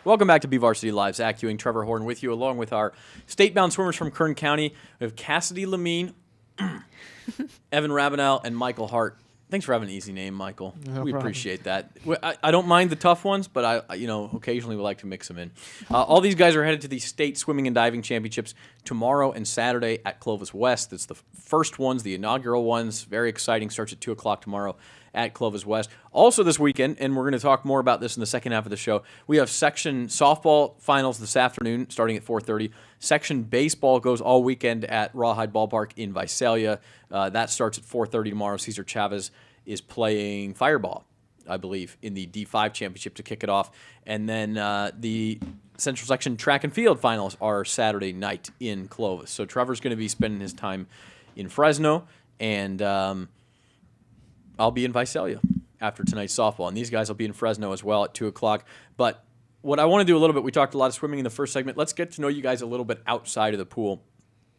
Welcome back to BVarsity Live. Zach Ewing, Trevor Horn with you, along with our state-bound swimmers from Kern County. We have Kassidy Lemminn, Evan Rabanal, and Michael Hart. Thanks for having an easy name, Michael. No we problem. appreciate that. I don't mind the tough ones, but I occasionally we like to mix them in. All these guys are headed to the state swimming and diving championships tomorrow and Saturday at Clovis West. It's the first ones, the inaugural ones. Very exciting. Starts at 2 o'clock tomorrow at Clovis West. Also this weekend, and we're going to talk more about this in the second half of the show, we have section softball finals this afternoon starting at 4:30. Section baseball goes all weekend at Rawhide Ballpark in Visalia. That starts at 4:30 tomorrow. Cesar Chavez is playing Fireball, I believe, in the D5 championship to kick it off. And then the Central Section track and field finals are Saturday night in Clovis. So Trevor's going to be spending his time in Fresno, and I'll be in Visalia after tonight's softball. And these guys will be in Fresno as well at 2 o'clock. But what I want to do a little bit, we talked a lot of swimming in the first segment. Let's get to know you guys a little bit outside of the pool.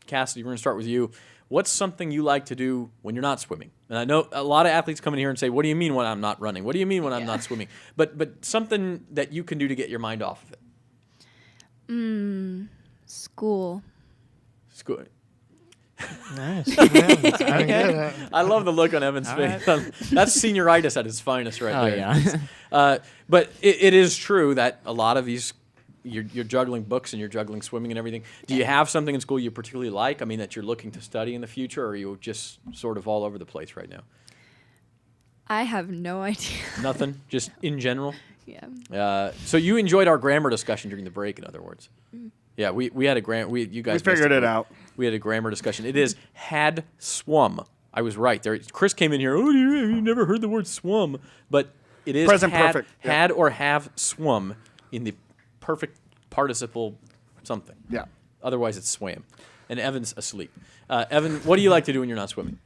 Kassidy, we're going to start with you. What's something you like to do when you're not swimming? And I know a lot of athletes come in here and say, what do you mean when I'm not running? What do you mean when I'm not swimming? But something that you can do to get your mind off of it. School. School. Nice. Yeah, I love the look on Evan's face. That's senioritis at its finest right there. Yeah. But it is true that a lot of these, you're juggling books and you're juggling swimming and everything. Do you have something in school you particularly like? I mean, that you're looking to study in the future, or are you just sort of all over the place right now? I have no idea. Nothing? Just in general? Yeah. So you enjoyed our grammar discussion during the break, in other words. Yeah, we had a grammar. You guys We figured it out. We had a grammar discussion. It is had swum. I was right. There, Chris came in here. Oh, you never heard the word swum, but it is Present had, perfect. Yeah. Had or have swum in the perfect participle something. Yeah. Otherwise, it's swam. And Evan's asleep. Evan, what do you like to do when you're not swimming?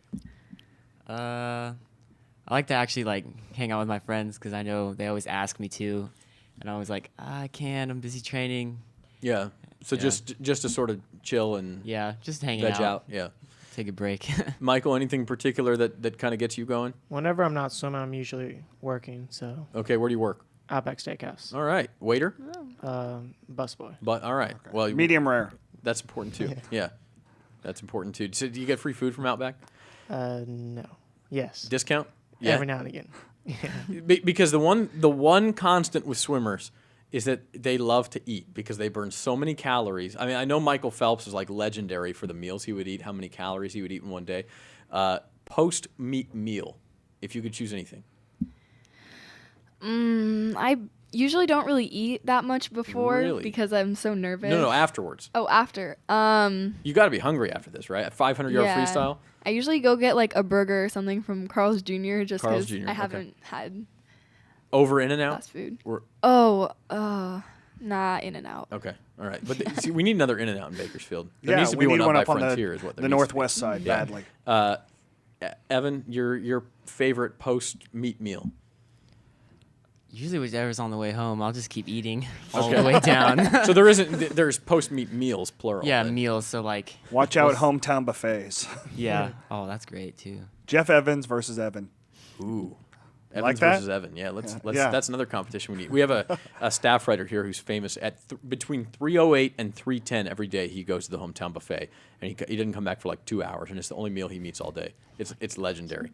I like to actually hang out with my friends because I know they always ask me to, and I was like, I can't. I'm busy training. Yeah. So Yeah. just to sort of chill and Yeah, just hanging veg out. Yeah. Take a break. Michael, anything in particular that kind of gets you going? Whenever I'm not swimming, I'm usually working. So Okay, where do you work? Outback Steakhouse, All right, waiter. busboy. But all right, well, Medium rare. that's important too. Yeah, that's important too. So do you get free food from Outback? No. Yes. Discount? Every now and again. Because the one constant with swimmers is that they love to eat because they burn so many calories. I mean, I know Michael Phelps is like legendary for the meals he would eat, how many calories he would eat in one day. Post-meet meal, if you could choose anything. I usually don't really eat that much before Really? because I'm so nervous. No, afterwards. Oh, after. You got to be hungry after this, right? At 500-yard Yeah. freestyle? I usually go get a burger or something from Carl's Jr. just Carl's because Jr., I okay. haven't had Over In-N-Out? fast food. Or, Nah, In-N-Out. okay, all right. But see, we need another In-N-Out in Bakersfield. There Yeah, needs to we be need one up by on Frontier is what there the needs to be. northwest side Yeah. badly. Evan, your favorite post-meet meal? Usually, whichever's on the way home, I'll just keep eating all Okay. the way down. So there's post-meet meals, plural. Yeah, but- meals. So Watch out, hometown buffets. yeah. Oh, that's great too. Jeff Evans versus Evan. Ooh. Evans Like that? versus Evan. Yeah, let's Yeah. that's another competition we need. We have a staff writer here who's famous at between 3:08 and 3:10 every day. He goes to the hometown buffet, and he doesn't come back for like 2 hours, and it's the only meal he meets all day. It's legendary.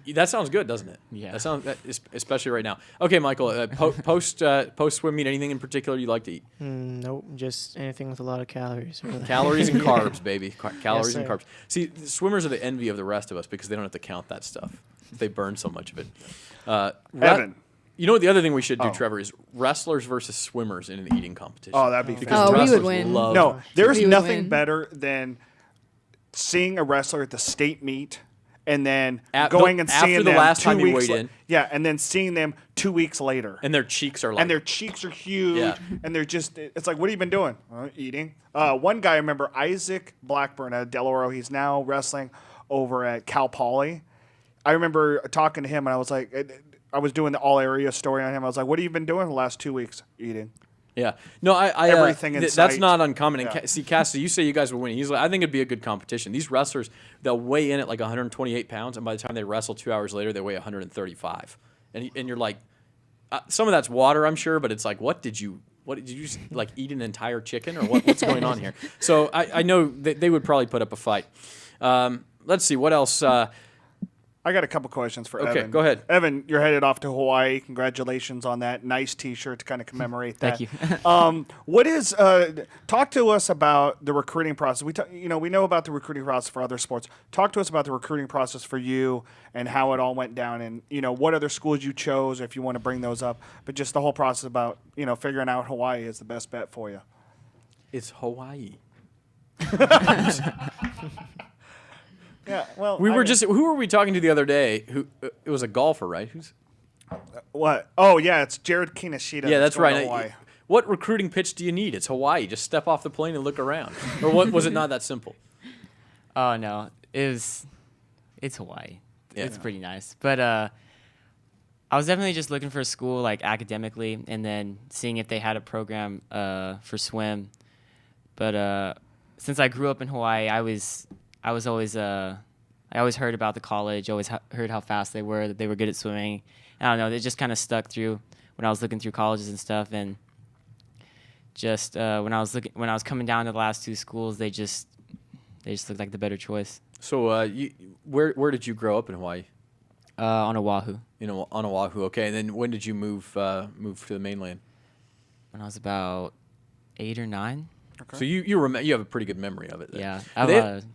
That sounds good, doesn't it? Yeah. That sounds especially right now. Okay, Michael. Post swim meet, anything in particular you like to eat? Nope. Just anything with a lot of calories. Really. Calories and carbs, baby. Calories and sir. carbs. See, the swimmers are the envy of the rest of us because they don't have to count that stuff. They burn so much of it. Evan. You know what the other thing we should do, Oh. Trevor, is wrestlers versus swimmers in an eating competition. Oh, that'd be because Oh, we would wrestlers win. love- No, there's We would nothing win. better than seeing a wrestler at the state meet and then After going and seeing the them last 2 time you weeks weighed in. Yeah, and then seeing them 2 weeks later. and their cheeks are like. And their cheeks are huge, Yeah. and they're just, it's like, what have you been doing? Eating. One guy, I remember Isaac Blackburn at Del Oro. He's now wrestling over at Cal Poly. I remember talking to him, and I was like, I was doing the all area story on him. I was like, what have you been doing the last 2 weeks? Eating. Yeah. No, I Everything in that's sight. not uncommon. And Yeah. see, Cassidy, you say you guys will win. He's like, I think it'd be a good competition. These wrestlers, they'll weigh in at like 128 pounds, and by the time they wrestle 2 hours later, they weigh 135. And you're like, some of that's water, I'm sure, but it's like, what did you just, like, eat an entire chicken, or what's going on here? So I know that they would probably put up a fight. Let's see what else. I got a couple questions for Evan. Okay, go ahead. Evan, you're headed off to Hawaii. Congratulations on that. Nice T-shirt to kind of commemorate that. Thank you. What is? Talk to us about the recruiting process. We know about the recruiting process for other sports. Talk to us about the recruiting process for you and how it all went down, and what other schools you chose, if you want to bring those up. But just the whole process about figuring out Hawaii is the best bet for you. It's Hawaii. Yeah, well, Who were we talking to the other day? It was a golfer, right? Who's? what? Oh yeah, it's Jared Kineshita. Yeah, that's going to right. Hawaii. What recruiting pitch do you need? It's Hawaii. Just step off the plane and look around. Or what? Was it not that simple? Oh no, it's Hawaii. Yeah. It's pretty nice, but I was definitely just looking for a school like academically, and then seeing if they had a program for swim. But since I grew up in Hawaii, I always heard about the college. Always heard how fast they were, that they were good at swimming. I don't know. They just kind of stuck through when I was looking through colleges and stuff. And just when I was coming down to the last two schools, they just looked like the better choice. So where did you grow up in Hawaii? On Oahu. On Oahu. Okay, and then when did you move to the mainland? When I was about 8 or 9. Okay. So you have a pretty good memory of it then. Yeah, I have a lot of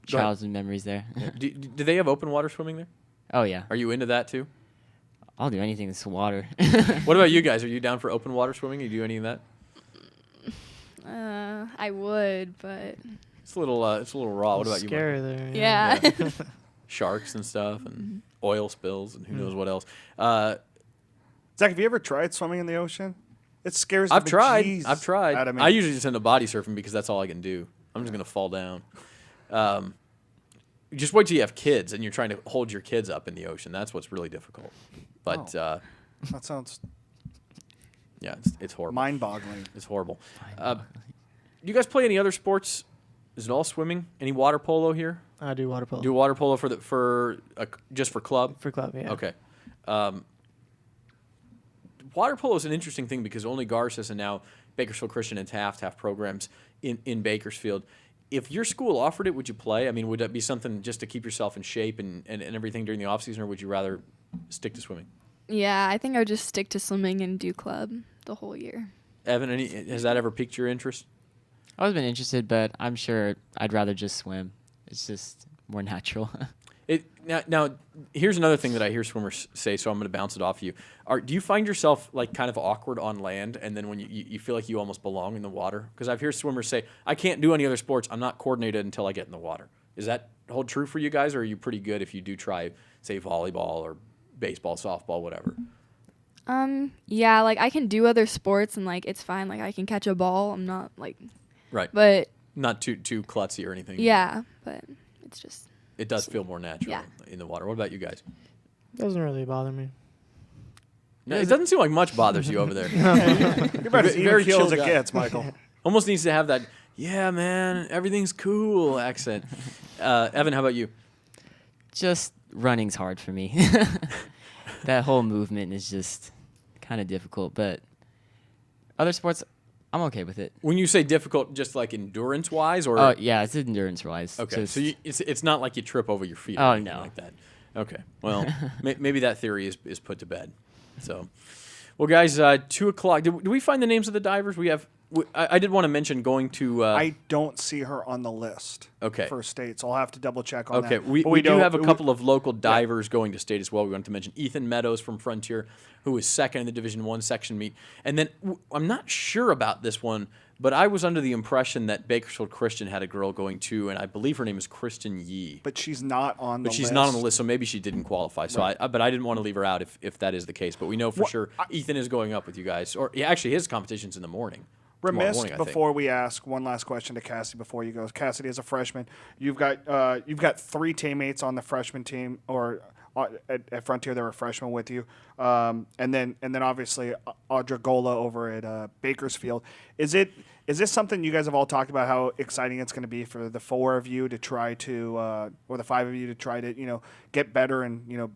childhood memories there. Do they have open water swimming there? Oh yeah. Are you into that too? I'll do anything that's water. What about you guys? Are you down for open water swimming? You do any of that? I would, but It's a little raw. What about you, Mike? Scary there. yeah. Sharks and stuff, and oil spills, and who knows what else. Zach, have you ever tried swimming in the ocean? It scares I've the tried. bejeez I've tried. out of me. I usually just end up body surfing because that's all I can do. I'm just gonna fall down. Just wait till you have kids and you're trying to hold your kids up in the ocean. That's what's really difficult. But that sounds yeah, it's horrible. mind-boggling. It's horrible. Do you guys play any other sports? Is it all swimming? Any water polo here? I do water polo. Do water polo just for club? For club, yeah. Okay. Water polo is an interesting thing because only Garces and now Bakersfield Christian and Taft have programs in Bakersfield. If your school offered it, would you play? I mean, would that be something just to keep yourself in shape and everything during the off season, or would you rather stick to swimming? Yeah, I think I would just stick to swimming and do club the whole year. Evan, has that ever piqued your interest? I've always been interested, but I'm sure I'd rather just swim. It's just more natural. Now, here's another thing that I hear swimmers say, so I'm going to bounce it off you. Do you find yourself like kind of awkward on land, and then when you feel like you almost belong in the water? Because I've heard swimmers say, I can't do any other sports. I'm not coordinated until I get in the water. Is that hold true for you guys, or are you pretty good if you do try, say, volleyball or baseball, softball, whatever? Yeah, like I can do other sports and like it's fine. Like I can catch a ball. I'm not like Right. But not too klutzy or anything. yeah, but it's just It does feel more natural Yeah. in the water. What about you guys? Doesn't really bother me. No, it doesn't seem like much bothers you over there. You're about as Very even keel as chill it guy. gets, Michael. Almost needs to have that, yeah, man, everything's cool accent. Evan, how about you? Just running's hard for me. That whole movement is just kind of difficult, but other sports, I'm okay with it. When you say difficult, just like endurance-wise, or Oh yeah, it's endurance-wise. okay, Just- so it's not like you trip over your feet. Or Oh, anything no. like that. Okay, well, maybe that theory is put to bed. So, well, guys, 2:00. Do we find the names of the divers? I did want to mention going to. I don't see her on the list. Okay. For state, so I'll have to double check on Okay, that. we But do don't- have a couple of local divers going to state as well. We want to mention Ethan Meadows from Frontier, who is second in the Division I section meet. And then I'm not sure about this one, but I was under the impression that Bakersfield Christian had a girl going too, and I believe her name is Kristen Yee. But she's not on the But she's list. not on the list, so maybe she didn't qualify. So but I didn't want to leave her out if that is the case. But we know for sure Ethan is going up with you guys. Or yeah, actually, his competition's in the morning. Tomorrow Remiss morning, I think. before we ask one last question to Cassidy before you go. Cassidy, as a freshman, you've got 3 teammates on the freshman team or at Frontier that were freshmen with you, and then obviously Audra Gola over at Bakersfield. Is this something you guys have all talked about? How exciting it's going to be for the 4 of you to try to, or the 5 of you to try to, get better and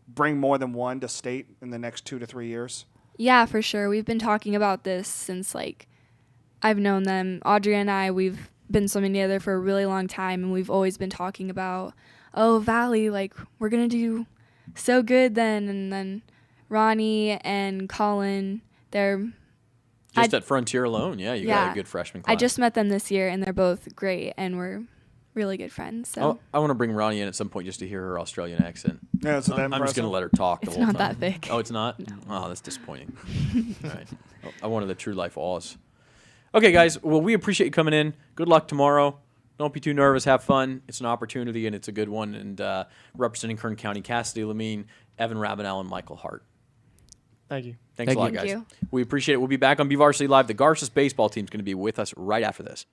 bring more than one to state in the next 2 to 3 years? Yeah, for sure. We've been talking about this since like I've known them. Audrey and I, we've been swimming together for a really long time, and we've always been talking about, oh, Valley, like we're gonna do so good then. And then Ronnie and Colin, they're Just at Frontier alone, you got a good freshman class. I just met them this year, and they're both great, and we're really good friends. So I want to bring Ronnie in at some point just to hear her Australian accent. Yeah, so I'm just going to let her talk the it's whole not time. that thick. Oh, it's not? No. Oh, that's disappointing. All right. I wanted the true life Oz. Okay, guys. Well, we appreciate you coming in. Good luck tomorrow. Don't be too nervous. Have fun. It's an opportunity, and it's a good one. And representing Kern County, Kassidy Lemminn, Evan Rabanal, and Michael Hart. Thank you. Thanks a lot, Thank guys. you. We appreciate it. We'll be back on BVarsity Live. The Garces baseball team is going to be with us right after this.